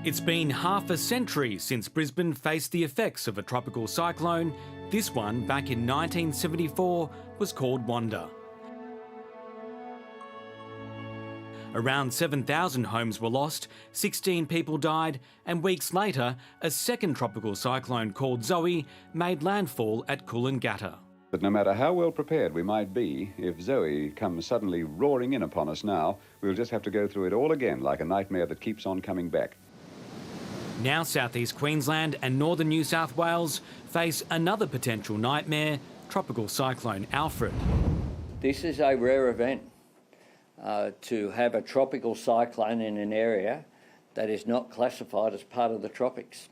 It's been half a century since Brisbane faced the effects of a tropical cyclone. This one, back in 1974, was called Wanda. Around 7,000 homes were lost, 16 people died, and weeks later, a second tropical cyclone called Zoe made landfall at Coolangatta. But no matter how well prepared we might be, if Zoe comes suddenly roaring in upon us now, we'll just have to go through it all again like a nightmare that keeps on coming back. Now southeast Queensland and northern New South Wales face another potential nightmare, Tropical Cyclone Alfred. This is a rare event to have a tropical cyclone in an area that is not classified as part of the tropics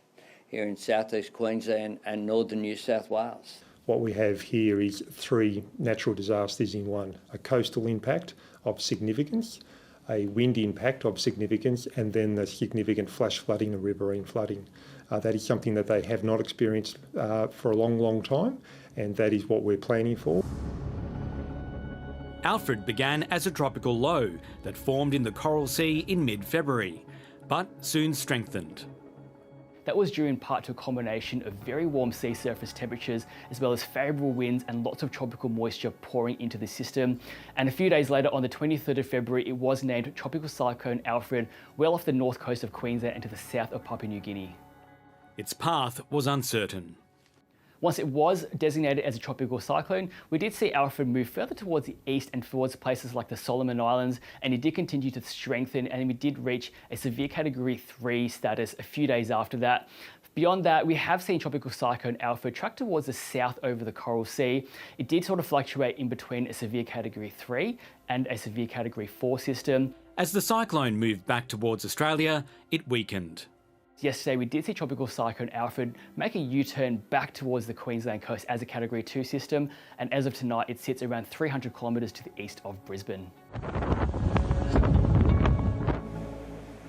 here in southeast Queensland and northern New South Wales. What we have here is three natural disasters in one: a coastal impact of significance, a wind impact of significance, and then the significant flash flooding and riverine flooding. That is something that they have not experienced for a long, long time, and that is what we're planning for. Alfred began as a tropical low that formed in the Coral Sea in mid-February, but soon strengthened. That was due in part to a combination of very warm sea surface temperatures as well as favourable winds and lots of tropical moisture pouring into the system. And a few days later, on the 23rd of February, it was named Tropical Cyclone Alfred, well off the north coast of Queensland and to the south of Papua New Guinea. Its path was uncertain. Once it was designated as a tropical cyclone, we did see Alfred move further towards the east and towards places like the Solomon Islands, and it did continue to strengthen, and we did reach a severe Category 3 status a few days after that. Beyond that, we have seen Tropical Cyclone Alfred track towards the south over the Coral Sea. It did sort of fluctuate in between a severe Category 3 and a severe Category 4 system. As the cyclone moved back towards Australia, it weakened. Yesterday, we did see Tropical Cyclone Alfred make a U-turn back towards the Queensland coast as a Category 2 system, and as of tonight, it sits around 300 kilometres to the east of Brisbane.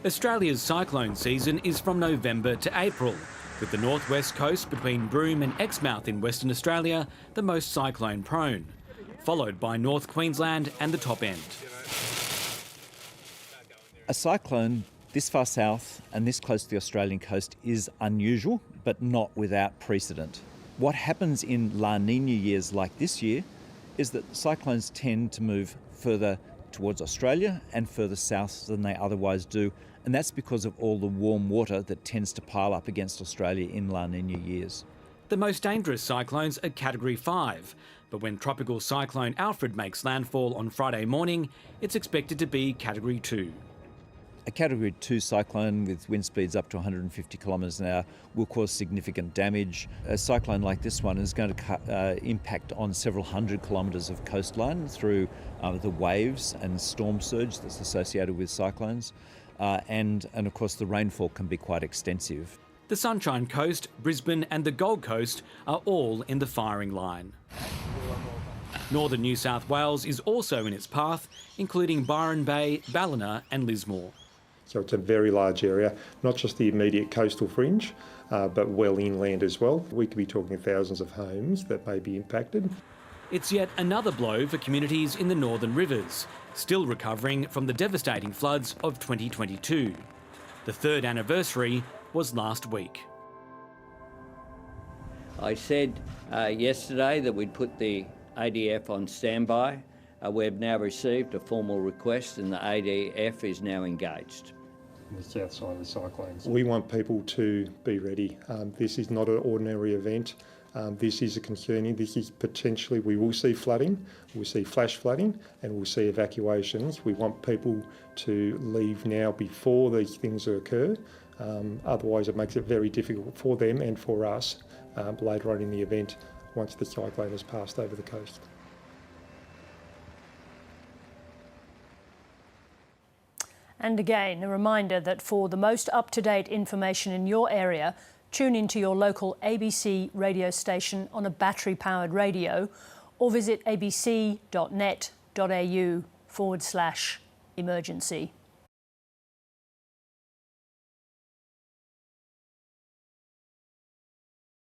Australia's cyclone season is from November to April, with the northwest coast between Broome and Exmouth in Western Australia the most cyclone prone, followed by North Queensland and the top end. A cyclone this far south and this close to the Australian coast is unusual, but not without precedent. What happens in La Nina years like this year is that cyclones tend to move further towards Australia and further south than they otherwise do, and that's because of all the warm water that tends to pile up against Australia in La Nina years. The most dangerous cyclones are Category 5, but when Tropical Cyclone Alfred makes landfall on Friday morning, it's expected to be Category 2. A Category 2 cyclone with wind speeds up to 150 kilometres an hour will cause significant damage. A cyclone like this one is going to impact on several hundred kilometres of coastline through the waves and storm surge that's associated with cyclones. And of course the rainfall can be quite extensive. The Sunshine Coast, Brisbane and the Gold Coast are all in the firing line. Northern New South Wales is also in its path, including Byron Bay, Ballina and Lismore. So it's a very large area, not just the immediate coastal fringe, but well inland as well. We could be talking thousands of homes that may be impacted. It's yet another blow for communities in the northern rivers, still recovering from the devastating floods of 2022. The third anniversary was last week. I said yesterday that we'd put the ADF on standby. We've now received a formal request and the ADF is now engaged. The south side of the cyclones. We want people to be ready. This is not an ordinary event. This is a concerning. This is potentially, we will see flooding, we'll see flash flooding, and we'll see evacuations. We want people to leave now before these things occur. Otherwise, it makes it very difficult for them and for us later on in the event once the cyclone has passed over the coast. And again, a reminder that for the most up-to-date information in your area, tune into your local ABC radio station on a battery-powered radio or visit abc.net.au/emergency.